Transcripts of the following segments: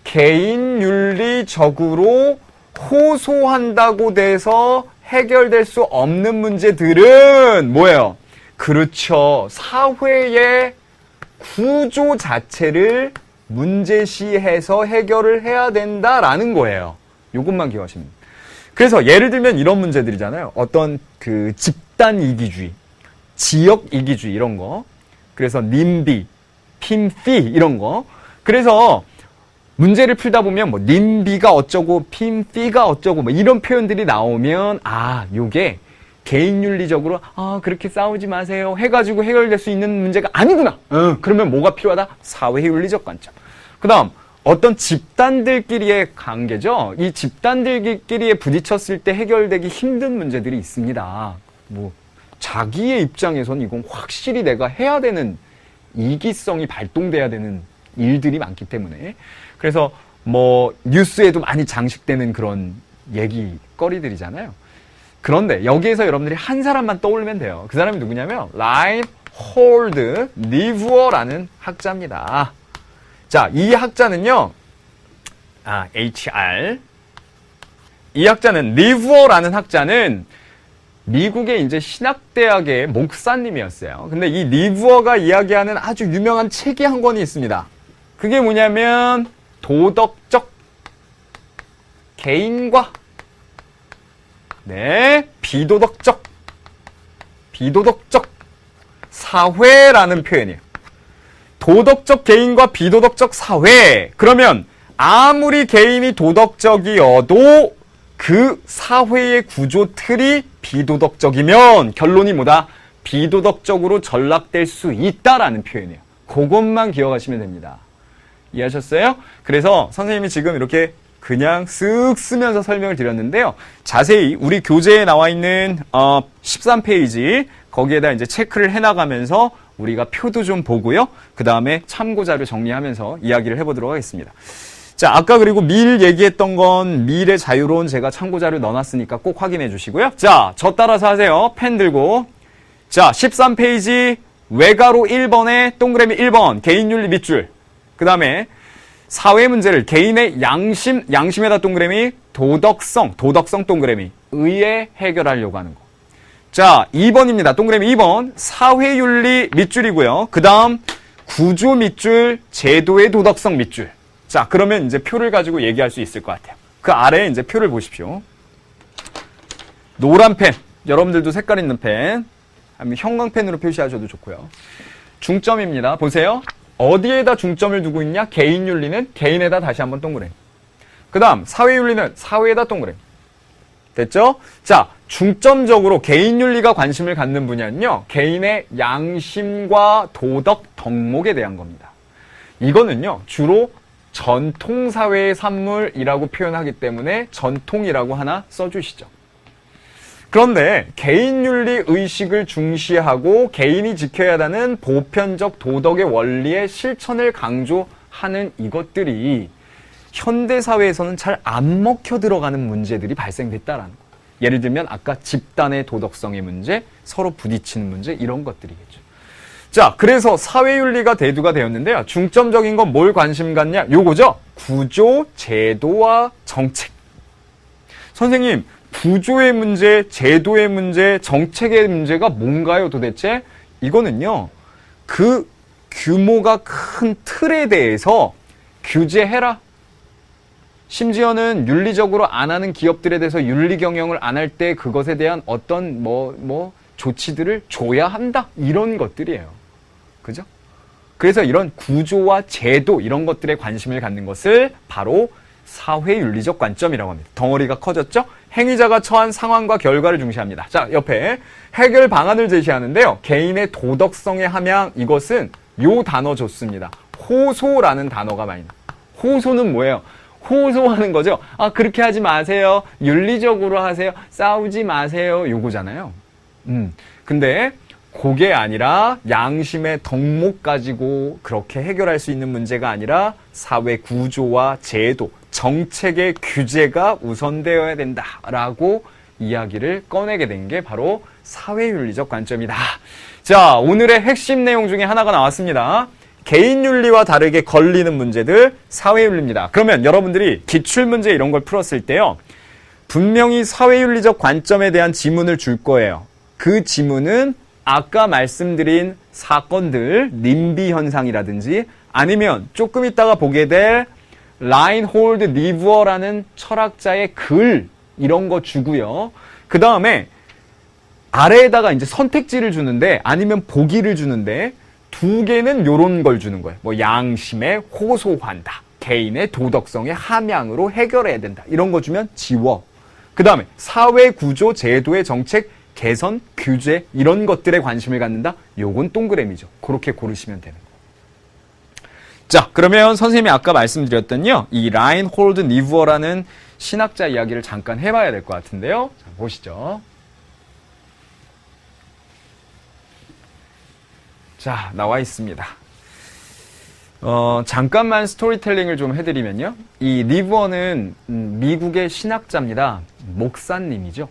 개인윤리적으로 호소한다고 돼서 해결될 수 없는 문제들은 뭐예요? 그렇죠. 사회의 구조 자체를 문제시해서 해결을 해야 된다라는 거예요. 이것만 기억하시면 됩니다. 그래서 예를 들면 이런 문제들이잖아요. 어떤 그 집단 이기주의, 지역 이기주의 이런 거. 그래서 님비, 핌피 이런 거. 그래서 문제를 풀다 보면 뭐 님비가 어쩌고 핌피가 어쩌고 뭐 이런 표현들이 나오면 요게 개인윤리적으로 그렇게 싸우지 마세요 해가지고 해결될 수 있는 문제가 아니구나. 그러면 뭐가 필요하다? 사회윤리적 관점. 그 다음 어떤 집단들끼리의 관계죠. 이 집단들끼리에 부딪혔을 때 해결되기 힘든 문제들이 있습니다. 뭐 자기의 입장에선 이건 확실히 내가 해야 되는 이기성이 발동돼야 되는 일들이 많기 때문에 그래서 뭐 뉴스에도 많이 장식되는 그런 얘기거리들이잖아요. 그런데 여기에서 여러분들이 한 사람만 떠올리면 돼요. 그 사람이 누구냐면 라인홀드 리브어라는 학자입니다. 자, 이 학자는요. HR. 이 학자는 리브어라는 학자는 미국의 이제 신학대학의 목사님이었어요. 근데 이 리브어가 이야기하는 아주 유명한 책이 한 권이 있습니다. 그게 뭐냐면 도덕적 개인과 비도덕적 사회라는 표현이에요. 도덕적 개인과 비도덕적 사회. 그러면 아무리 개인이 도덕적이어도 그 사회의 구조 틀이 비도덕적이면 결론이 뭐다? 비도덕적으로 전락될 수 있다라는 표현이에요. 그것만 기억하시면 됩니다. 이해하셨어요? 그래서 선생님이 지금 이렇게 그냥 쓱 쓰면서 설명을 드렸는데요. 자세히 우리 교재에 나와 있는 13페이지 거기에다 이제 체크를 해나가면서 우리가 표도 좀 보고요. 그 다음에 참고자료 정리하면서 이야기를 해보도록 하겠습니다. 자, 아까 그리고 밀 얘기했던 건 밀의 자유로운 제가 참고자료 넣어놨으니까 꼭 확인해 주시고요. 자, 저 따라서 하세요. 펜 들고. 자, 13페이지 외가로 1번에 동그라미 1번 개인윤리 밑줄. 그 다음에 사회 문제를 개인의 양심에다 동그라미 도덕성 동그라미 의에 해결하려고 하는 거. 자, 2번입니다. 동그라미 2번 사회윤리 밑줄이고요. 그 다음 구조 밑줄 제도의 도덕성 밑줄. 자, 그러면 이제 표를 가지고 얘기할 수 있을 것 같아요. 그 아래에 이제 표를 보십시오. 노란 펜, 여러분들도 색깔 있는 펜, 아니면 형광펜으로 표시하셔도 좋고요. 중점입니다. 보세요. 어디에다 중점을 두고 있냐? 개인윤리는 개인에다 다시 한번 동그라미. 그 다음 사회윤리는 사회에다 동그라미. 됐죠? 자, 중점적으로 개인윤리가 관심을 갖는 분야는요. 개인의 양심과 도덕 덕목에 대한 겁니다. 이거는요. 주로 전통사회의 산물이라고 표현하기 때문에 전통이라고 하나 써주시죠. 그런데 개인윤리 의식을 중시하고 개인이 지켜야 하는 보편적 도덕의 원리의 실천을 강조하는 이것들이 현대사회에서는 잘 안 먹혀 들어가는 문제들이 발생됐다라는 거예요. 예를 들면 아까 집단의 도덕성의 문제, 서로 부딪히는 문제 이런 것들이겠죠. 자, 그래서 사회윤리가 대두가 되었는데요. 중점적인 건 뭘 관심 갖냐? 요거죠. 구조, 제도와 정책. 선생님, 구조의 문제, 제도의 문제, 정책의 문제가 뭔가요 도대체? 이거는요. 그 규모가 큰 틀에 대해서 규제해라. 심지어는 윤리적으로 안 하는 기업들에 대해서 윤리 경영을 안 할 때 그것에 대한 어떤 조치들을 줘야 한다. 이런 것들이에요. 그죠? 그래서 이런 구조와 제도 이런 것들에 관심을 갖는 것을 바로 사회윤리적 관점이라고 합니다. 덩어리가 커졌죠? 행위자가 처한 상황과 결과를 중시합니다. 자, 옆에 해결 방안을 제시하는데요. 개인의 도덕성의 함양, 이것은 요 단어 좋습니다. 호소라는 단어가 많이 나와요. 호소는 뭐예요? 호소하는 거죠. 그렇게 하지 마세요. 윤리적으로 하세요. 싸우지 마세요. 요거잖아요. 근데 그게 아니라 양심의 덕목 가지고 그렇게 해결할 수 있는 문제가 아니라 사회 구조와 제도, 정책의 규제가 우선되어야 된다라고 이야기를 꺼내게 된 게 바로 사회윤리적 관점이다. 자, 오늘의 핵심 내용 중에 하나가 나왔습니다. 개인윤리와 다르게 걸리는 문제들 사회윤리입니다. 그러면 여러분들이 기출문제 이런 걸 풀었을 때요. 분명히 사회윤리적 관점에 대한 지문을 줄 거예요. 그 지문은 아까 말씀드린 사건들, 님비 현상이라든지 아니면 조금 있다가 보게 될 라인홀드 니부어라는 철학자의 글 이런 거 주고요. 그 다음에 아래에다가 이제 선택지를 주는데 아니면 보기를 주는데 두 개는 요런 걸 주는 거예요. 뭐 양심에 호소한다. 개인의 도덕성의 함양으로 해결해야 된다. 이런 거 주면 지워. 그 다음에 사회구조, 제도의 정책, 개선, 규제 이런 것들에 관심을 갖는다. 요건 동그라미죠. 그렇게 고르시면 되는 거예요. 자, 그러면 선생님이 아까 말씀드렸던요. 이 라인홀드 니부어라는 신학자 이야기를 잠깐 해봐야 될 것 같은데요. 자, 보시죠. 자, 나와 있습니다. 잠깐만 스토리텔링을 좀 해드리면요. 이 니부어는 미국의 신학자입니다. 목사님이죠.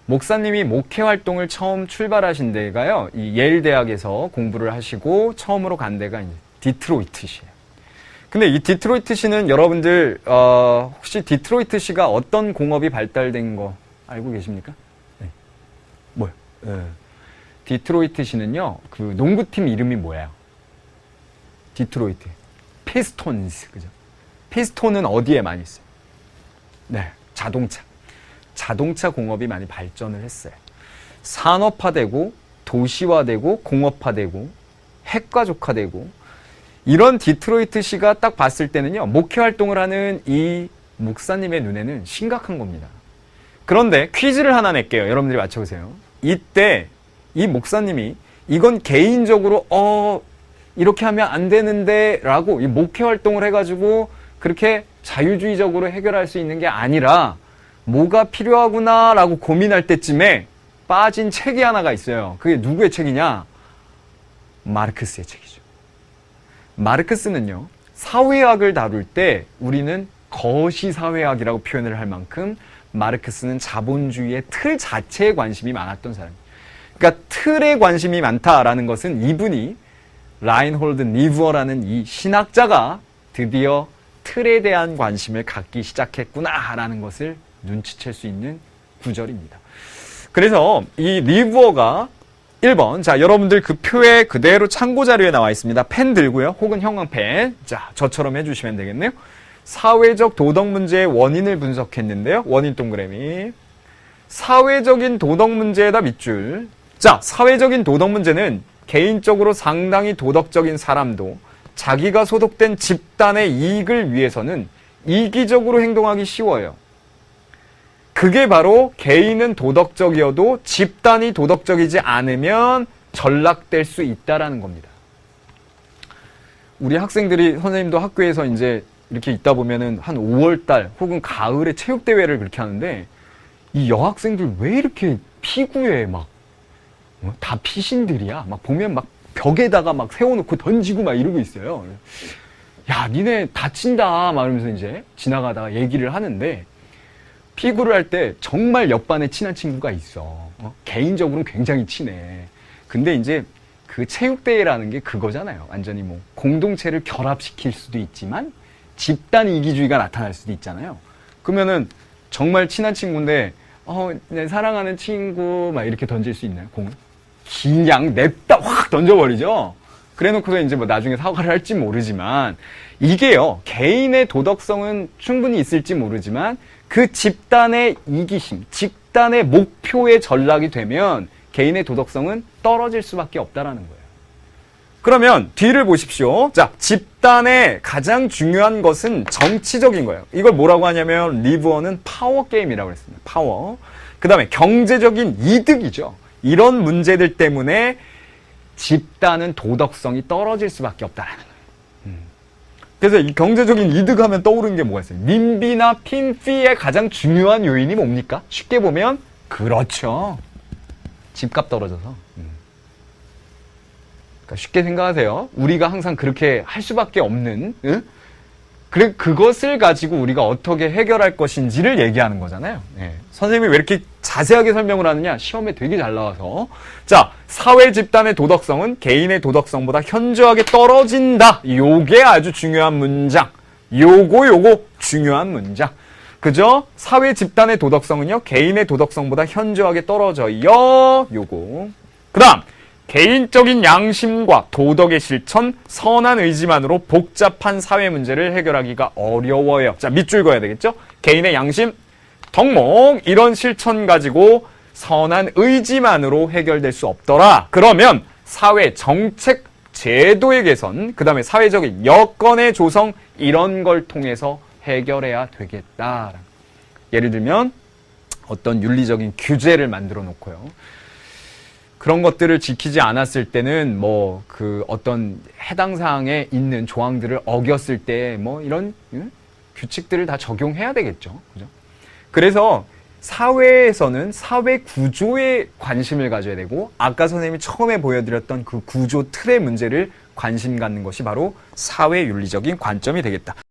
목사님이 목회 활동을 처음 출발하신 데가요. 이 예일 대학에서 공부를 하시고 처음으로 간 데가 이제 디트로이트시예요. 근데 이 디트로이트시는 여러분들 혹시 디트로이트시가 어떤 공업이 발달된 거 알고 계십니까? 네. 뭐요? 네. 디트로이트시는요. 그 농구팀 이름이 뭐예요? 디트로이트. 피스톤스. 그죠? 피스톤은 어디에 많이 있어요? 네. 자동차. 자동차 공업이 많이 발전을 했어요. 산업화되고 도시화되고 공업화되고 핵가족화되고 이런 디트로이트시가 딱 봤을 때는요. 목회 활동을 하는 이 목사님의 눈에는 심각한 겁니다. 그런데 퀴즈를 하나 낼게요. 여러분들이 맞춰보세요. 이때 이 목사님이 이건 개인적으로 이렇게 하면 안 되는데 라고 이 목회 활동을 해가지고 그렇게 자유주의적으로 해결할 수 있는 게 아니라 뭐가 필요하구나 라고 고민할 때쯤에 빠진 책이 하나가 있어요. 그게 누구의 책이냐? 마르크스의 책이죠. 마르크스는요. 사회학을 다룰 때 우리는 거시사회학이라고 표현을 할 만큼 마르크스는 자본주의의 틀 자체에 관심이 많았던 사람이에요. 그러니까 틀에 관심이 많다라는 것은 이분이 라인홀드 니부어라는 이 신학자가 드디어 틀에 대한 관심을 갖기 시작했구나라는 것을 눈치챌 수 있는 구절입니다. 그래서 이 니부어가 1번, 자, 여러분들 그 표에 그대로 참고 자료에 나와 있습니다. 펜 들고요. 혹은 형광펜. 자, 저처럼 해주시면 되겠네요. 사회적 도덕 문제의 원인을 분석했는데요. 원인 동그라미. 사회적인 도덕 문제에다 밑줄. 자, 사회적인 도덕 문제는 개인적으로 상당히 도덕적인 사람도 자기가 소속된 집단의 이익을 위해서는 이기적으로 행동하기 쉬워요. 그게 바로 개인은 도덕적이어도 집단이 도덕적이지 않으면 전락될 수 있다라는 겁니다. 우리 학생들이 선생님도 학교에서 이제 이렇게 있다 보면은 한 5월달 혹은 가을에 체육대회를 그렇게 하는데 이 여학생들 왜 이렇게 피구에 막 다 피신들이야. 막 보면 막 벽에다가 막 세워놓고 던지고 막 이러고 있어요. 야, 니네 다친다. 막 이러면서 이제 지나가다가 얘기를 하는데 피구를 할 때 정말 옆반에 친한 친구가 있어. 개인적으로는 굉장히 친해. 근데 이제 그 체육대회라는 게 그거잖아요. 완전히 뭐 공동체를 결합시킬 수도 있지만 집단 이기주의가 나타날 수도 있잖아요. 그러면은 정말 친한 친구인데 내 사랑하는 친구 막 이렇게 던질 수 있나요? 공을? 그냥 냅다 확 던져버리죠. 그래놓고서 이제 뭐 나중에 사과를 할지 모르지만 이게요. 개인의 도덕성은 충분히 있을지 모르지만 그 집단의 이기심, 집단의 목표에 전락이 되면 개인의 도덕성은 떨어질 수밖에 없다라는 거예요. 그러면 뒤를 보십시오. 자, 집단의 가장 중요한 것은 정치적인 거예요. 이걸 뭐라고 하냐면 리브어는 파워 게임이라고 했습니다. 파워. 그 다음에 경제적인 이득이죠. 이런 문제들 때문에 집단은 도덕성이 떨어질 수밖에 없다라는 거예요. 그래서 이 경제적인 이득하면 떠오르는 게 뭐가 있어요? 님비나 핀피의 가장 중요한 요인이 뭡니까? 쉽게 보면 그렇죠. 집값 떨어져서. 그러니까 쉽게 생각하세요. 우리가 항상 그렇게 할 수밖에 없는 그래 그것을 가지고 우리가 어떻게 해결할 것인지를 얘기하는 거잖아요. 선생님이 왜 이렇게 잘 자세하게 설명을 하느냐? 시험에 되게 잘 나와서. 자, 사회 집단의 도덕성은 개인의 도덕성보다 현저하게 떨어진다. 요게 아주 중요한 문장. 요거 중요한 문장. 그죠? 사회 집단의 도덕성은요, 개인의 도덕성보다 현저하게 떨어져요. 요거. 그 다음, 개인적인 양심과 도덕의 실천, 선한 의지만으로 복잡한 사회 문제를 해결하기가 어려워요. 자, 밑줄 그어야 되겠죠? 개인의 양심, 덕목, 이런 실천 가지고 선한 의지만으로 해결될 수 없더라. 그러면 사회 정책, 제도의 개선, 그 다음에 사회적인 여건의 조성, 이런 걸 통해서 해결해야 되겠다. 예를 들면 어떤 윤리적인 규제를 만들어 놓고요. 그런 것들을 지키지 않았을 때는 뭐 그 어떤 해당 사항에 있는 조항들을 어겼을 때 뭐 이런 규칙들을 다 적용해야 되겠죠. 그죠? 그래서 사회에서는 사회 구조에 관심을 가져야 되고, 아까 선생님이 처음에 보여드렸던 그 구조 틀의 문제를 관심 갖는 것이 바로 사회 윤리적인 관점이 되겠다.